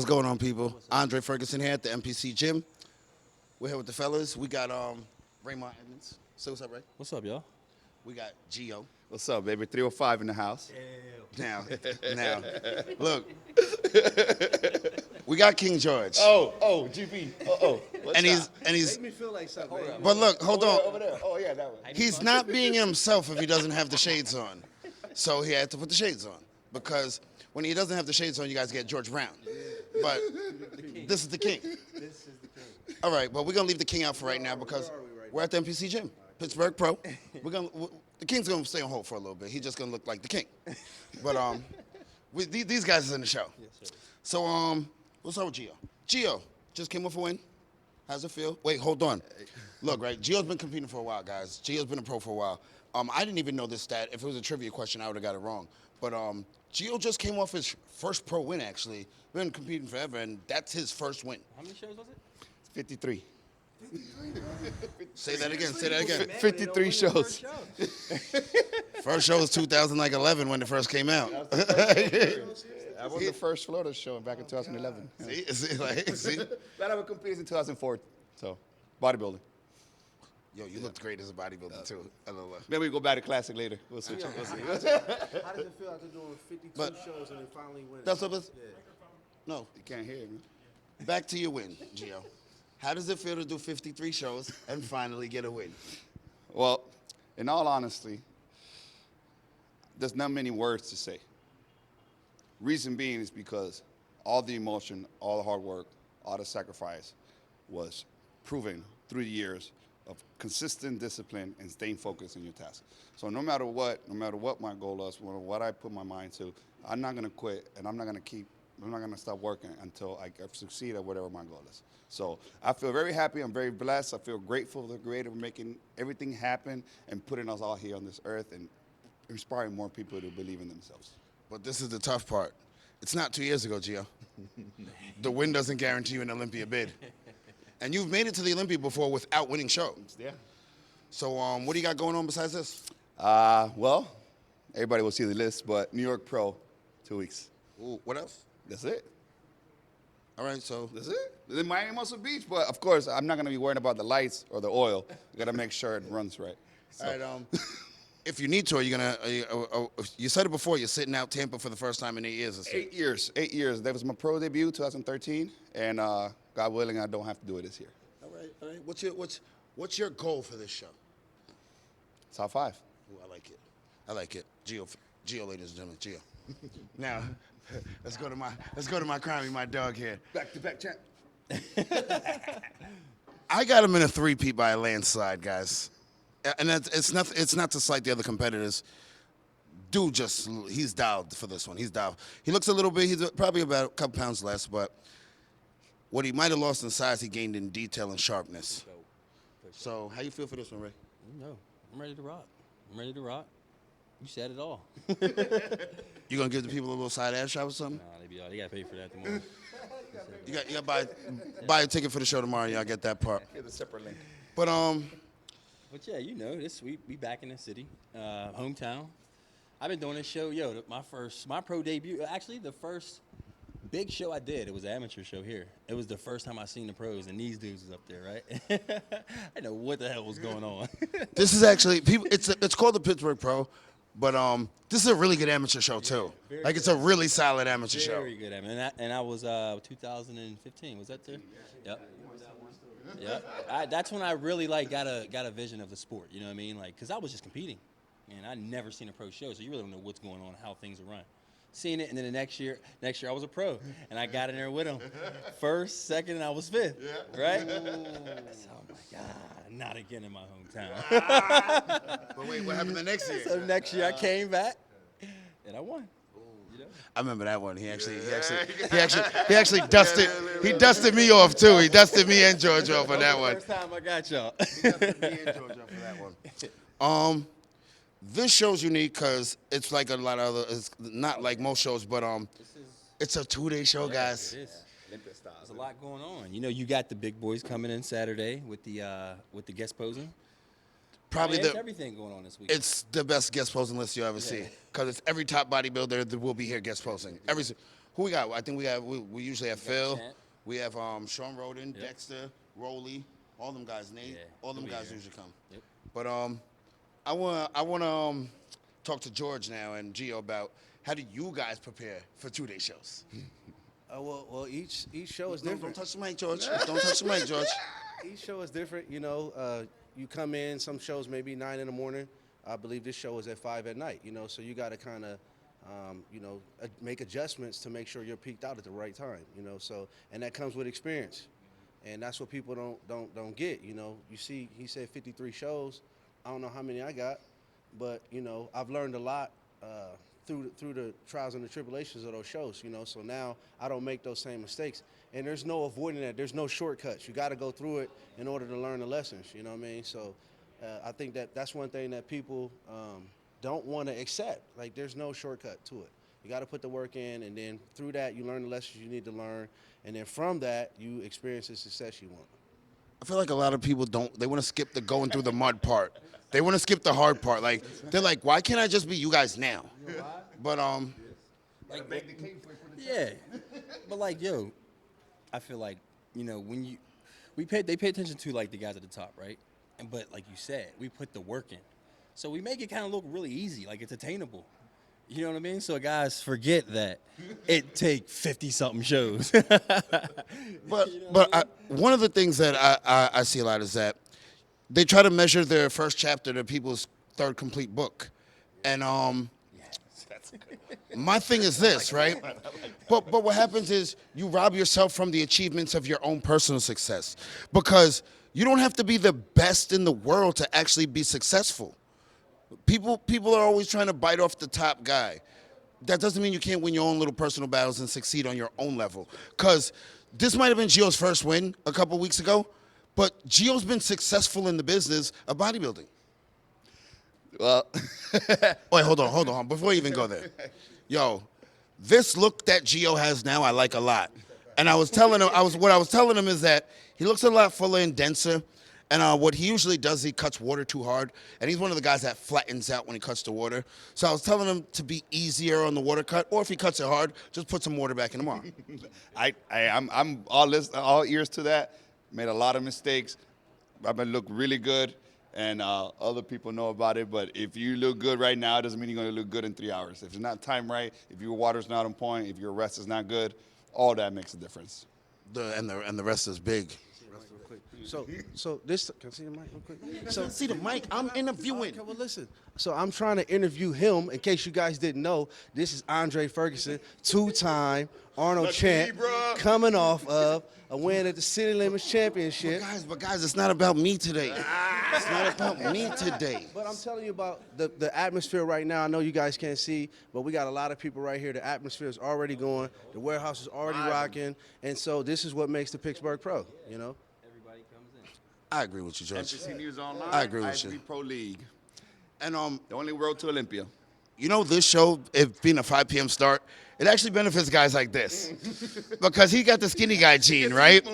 What's going on, people? Andre Ferguson here at the MPC gym. We're here with the fellas. We got Raymont Edmonds. So what's up, Ray? What's up, y'all? We got Geo. What's up, baby? 305 in the house. Now, look. We got King George. GB. What's and he's Make me feel like something. but look, hold on. over there. Oh, yeah, that one. He's not being himself if he doesn't have the shades on. So he had to put the shades on. Because when he doesn't have the shades on, you guys get George Brown. But this is the king. This is the king. All right, but we're going to leave the king out for right now because we're at the MPC gym. Pittsburgh Pro. The king's going to stay on hold for a little bit. He's just going to look like the king. But these guys are in the show. Yes, sir. So what's up with Gio? Gio just came off a win. How's it feel? Wait, hold on. Look, right, Gio's been competing for a while, guys. Gio's been a pro for a while. I didn't even know this stat. If it was a trivia question, I would have got it wrong. But Gio just came off his first pro win, actually. Been competing forever, and that's his first win. How many shows was it? 53. Say that again. Say that again. 53 shows. First show was 2011 when it first came out. I was the first Florida show back in 2011. Yeah. See? Then I would compete in 2004. So, bodybuilding. Yo, you looked great as a bodybuilder, too. Maybe we go back to classic later. We'll switch. We'll see. How does it feel after doing 52 shows and then finally winning? That's what it's... Yeah. No. You can't hear me. Back to your win, Gio. How does it feel to do 53 shows and finally get a win? Well, in all honesty, there's not many words to say. Reason being is because all the emotion, all the hard work, all the sacrifice was proven through the years of consistent discipline and staying focused on your task. So no matter what my goal is, what I put my mind to, I'm not going to quit, and I'm not going to stop working until I succeed at whatever my goal is. So I feel very happy. I'm very blessed. I feel grateful to the Creator for making everything happen and putting us all here on this earth and inspiring more people to believe in themselves. But this is the tough part. It's not 2 years ago, Gio. The win doesn't guarantee you an Olympia bid. And you've made it to the Olympia before without winning shows. Yeah. So what do you got going on besides this? Well, everybody will see the list, but New York Pro, 2 weeks. Ooh, what else? That's it. All right, so That's it. Then Miami Muscle Beach, but of course, I'm not going to be worrying about the lights or the oil. You got to make sure it runs right. So. all right, if you need to, are you gonna? You said it before. You're sitting out Tampa for the first time in 8 years. Or so. 8 years. 8 years. That was my pro debut, 2013, and God willing, I don't have to do it this year. All right. What's your goal for this show? Top 5. Ooh, I like it. Gio, ladies and gentlemen, Gio. Now, let's go to my crime, my dog here. Back to back champ. I got him in a three-peat by a landslide, guys. And it's not to slight the other competitors. Dude, he's dialed for this one. He's dialed. He looks a little bit. He's probably about a couple pounds less, but what he might have lost in size, he gained in detail and sharpness. So, how you feel for this one, Ray? No, I'm ready to rock. You said it all. You gonna give the people a little side ass shot or something? Nah, they gotta pay for that tomorrow. You got to buy a ticket for the show tomorrow. Y'all get that part. Here's a separate link. But But yeah, this week we back in the city, hometown. I've been doing this show, my pro debut. Actually, the first big show I did, it was an amateur show here. It was the first time I seen the pros, and these dudes was up there, right? I didn't know what the hell was going on. this is actually it's called the Pittsburgh Pro, but this is a really good amateur show too. Like it's a really solid amateur show. Very good, and I was 2015. Was that too? Yep. Yeah, that's when I really got a vision of the sport. You know what I mean? Like, cause I was just competing, and I never seen a pro show, so you really don't know what's going on, how things are run. Seen it, and then the next year I was a pro, and I got in there with them. First, second, and I was fifth. Yeah. Right? Oh my God, not again in my hometown. But wait, what happened the next year? So next year I came back, and I won. I remember that one. He actually dusted me off too. He dusted me and George off on that one. First time I got y'all. He dusted me and George off for that one. This show's unique because it's like a lot of other. It's not like most shows, but it's a 2-day show, guys. It is. There's a lot going on. You got the big boys coming in Saturday with the guest posing. Probably there's everything going on this week. It's the best guest posing list you ever see because it's every top bodybuilder that will be here guest posing. Who we got? I think we usually have Phil. Champ. We have Sean Roden, Dexter, Roley, all them guys, Nate. All them guys usually come. Yep. But I wanna talk to George now and Gio about how do you guys prepare for 2-day shows? Well, each show is Don't different. touch the mic, George. Don't touch the mic, George. Each show is different. You know, you come in. Some shows maybe 9 in the morning. I believe this show is at 5 at night. You know, so you got to kind of, make adjustments to make sure you're peaked out at the right time. You know, so and that comes with experience, and that's what people don't get. You know, you see, he said 53 shows. I don't know how many I got, but you know, I've learned a lot through the trials and the tribulations of those shows. You know, so now I don't make those same mistakes. And there's no avoiding that. There's no shortcuts. You got to go through it in order to learn the lessons. You know what I mean? So I think that's one thing that people don't want to accept. Like, there's no shortcut to it. You got to put the work in, and then through that, you learn the lessons you need to learn. And then from that, you experience the success you want. I feel like a lot of people they want to skip the going through the mud part. They want to skip the hard part. Like, they're like, why can't I just be you guys now? But Yeah, but like, yo, I feel like, you know, when they pay attention to like the guys at the top, right? But like you said, we put the work in, so we make it kind of look really easy, like it's attainable. You know what I mean? So guys forget that it take 50-something shows. One of the things that I see a lot is that they try to measure their first chapter to people's third complete book, and my thing is this, right? But what happens is you rob yourself from the achievements of your own personal success, because you don't have to be the best in the world to actually be successful. People are always trying to bite off the top guy. That doesn't mean you can't win your own little personal battles and succeed on your own level. Because this might have been Gio's first win a couple weeks ago, but Gio's been successful in the business of bodybuilding. Well, Wait, hold on. Before you even go there. Yo, this look that Gio has now, I like a lot. And I was telling him is that he looks a lot fuller and denser. And what he usually does, he cuts water too hard. And he's one of the guys that flattens out when he cuts the water. So I was telling him to be easier on the water cut, or if he cuts it hard, just put some water back in tomorrow. I'm all ears to that. Made a lot of mistakes. I've been look really good, and other people know about it. But if you look good right now, it doesn't mean you're going to look good in 3 hours. If it's not timed right, if your water's not on point, if your rest is not good, all that makes a difference. And the rest is big. So this, can I see the mic real quick? So See the mic, I'm interviewing. Okay, well, listen. So I'm trying to interview him. In case you guys didn't know, this is Andre Ferguson, 2-time Arnold champ, coming off of a win at the City Limits Championship. But guys, it's not about me today. It's not about me today. But I'm telling you about the atmosphere right now. I know you guys can't see, but we got a lot of people right here. The atmosphere is already going. The warehouse is already rocking. And so this is what makes the Pittsburgh Pro, you know? Everybody comes in. I agree with you, George. NPC News Online, I agree with IFBB you. Pro League. And The only road to Olympia. you know, this show, it being a 5 p.m. start, it actually benefits guys like this. Because he got the skinny guy gene, right?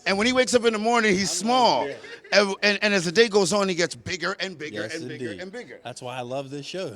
And when he wakes up in the morning, he's small. And as the day goes on, he gets bigger and bigger Yes, and bigger indeed. and bigger. That's why I love this show.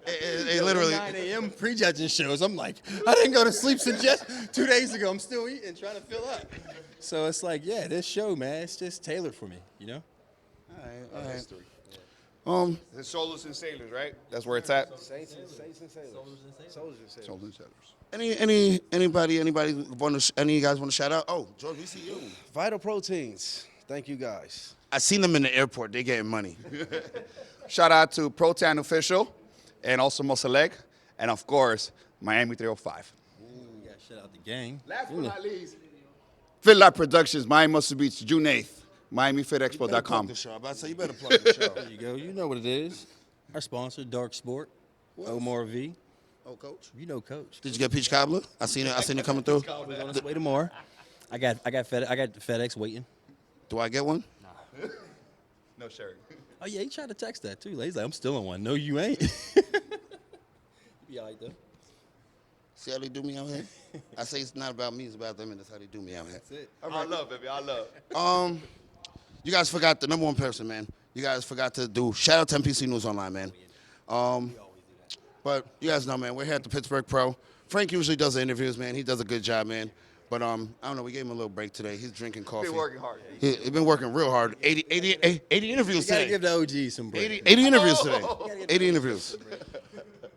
It literally. 9 a.m. prejudging shows. I'm like, I didn't go to sleep since just 2 days ago. I'm still eating, trying to fill up. So it's like, yeah, this show, man, it's just tailored for me, you know? All right. The Soldiers and Sailors, right? That's where it's at. Saints and Sailors. Soldiers and Sailors. Soldiers and Sailors. Anybody any of you guys want to shout out? Oh, George, we see you. Vital Proteins. Thank you guys. I seen them in the airport. They getting money. Shout out to Protan Official and also Muscle Leg. And of course, Miami 305. Yeah, shout out the gang. Last but not least, Fit Life Productions, Miami Muscle Beach, June 8th. MiamiFitExpo.com. The show. I'm about to say, you better plug the show. There you go. You know what it is. Our sponsor, Dark Sport, Omar V. Oh, Coach. You know, Coach. Did you get peach cobbler? I seen it coming through. We're on its way tomorrow. I got FedEx waiting. Do I get one? No shirt. Oh yeah, he tried to text that too. He's like, I'm still in one. No, you ain't. You be all right though. See how they do me out here? I say it's not about me, it's about them, and that's how they do me out here. That's it. I love, baby. I love. You guys forgot the number one person, man. You guys forgot to do shout out to NPC News Online, man. But you guys know, man, we're here at the Pittsburgh Pro. Frank usually does the interviews, man. He does a good job, man. But I don't know. We gave him a little break today. He's drinking coffee. Been working hard. He's been working real hard. 80 interviews You gotta today. give the OG some break. 80 interviews today. 80 interviews.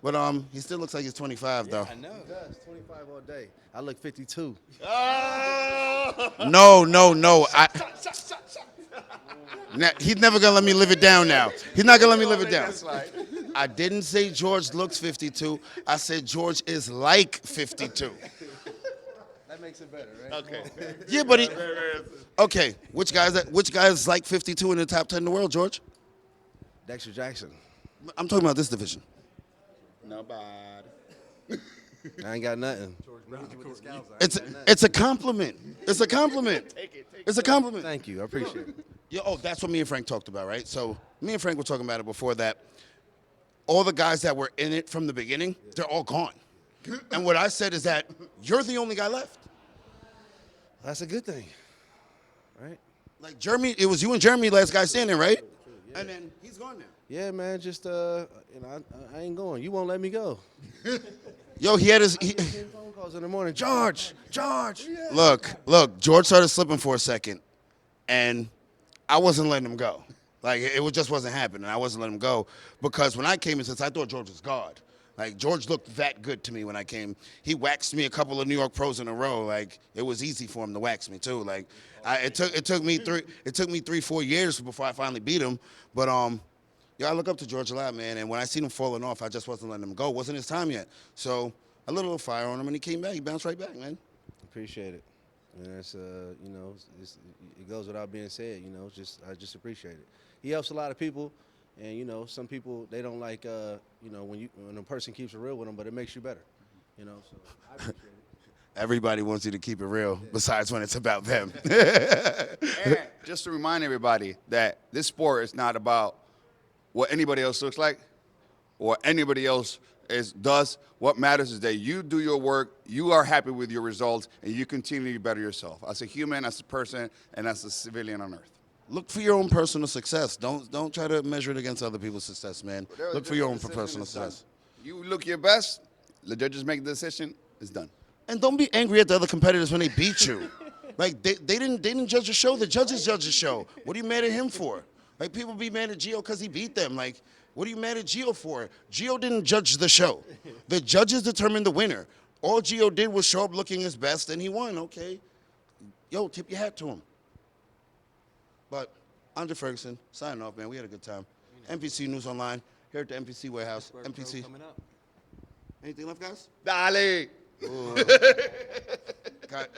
But he still looks like he's 25 though. I know. It does, 25 all day. I look 52. No. He's never gonna let me live it down now. He's not gonna let me live it down. I didn't say George looks 52. I said George is like 52. That makes it better, right? Okay. Yeah, but okay. Which guys like 52 in the top 10 in the world, George? Dexter Jackson. I'm talking about this division. Nobody. I ain't got nothing. It's a compliment. It's a compliment. It's a compliment. Thank you. I appreciate it. Yeah, that's what me and Frank talked about, right? So me and Frank were talking about it before that. All the guys that were in it from the beginning, they're all gone. And what I said is that you're the only guy left. That's a good thing, right? Like Jeremy, it was you and Jeremy last guy standing, right? Yeah. And then he's gone now. Yeah, man. Just I ain't going. You won't let me go. Yo, he had his. Getting phone calls in the morning. George. Look. George started slipping for a second, and I wasn't letting him go. Like just wasn't happening. I wasn't letting him go because when I came in, since I thought George was God. Like George looked that good to me when I came. He waxed me a couple of New York pros in a row. Like it was easy for him to wax me too. Like it took me 3-4 years before I finally beat him. But I look up to George a lot, man. And when I seen him falling off, I just wasn't letting him go. It wasn't his time yet. So I lit a little fire on him, and he came back. He bounced right back, man. Appreciate it. And it's it goes without being said. I just appreciate it. He helps a lot of people. And some people they don't like when a person keeps it real with them, but it makes you better. So I appreciate it. Everybody wants you to keep it real, besides when it's about them. And just to remind everybody that this sport is not about what anybody else looks like or anybody else does. What matters is that you do your work, you are happy with your results, and you continue to better yourself as a human, as a person, and as a civilian on Earth. Look for your own personal success. Don't try to measure it against other people's success, man. Look for your own personal success. You look your best. The judges make the decision. It's done. And don't be angry at the other competitors when they beat you. Like they didn't judge the show. The judges judge the show. What are you mad at him for? Like people be mad at Gio because he beat them. Like what are you mad at Gio for? Gio didn't judge the show. The judges determined the winner. All Gio did was show up looking his best, and he won. Okay, yo, tip your hat to him. But Andre Ferguson, signing off, man. We had a good time. MPC News Online, here at the MPC warehouse. MPC. Coming up. Anything left, guys? Dale. Cut.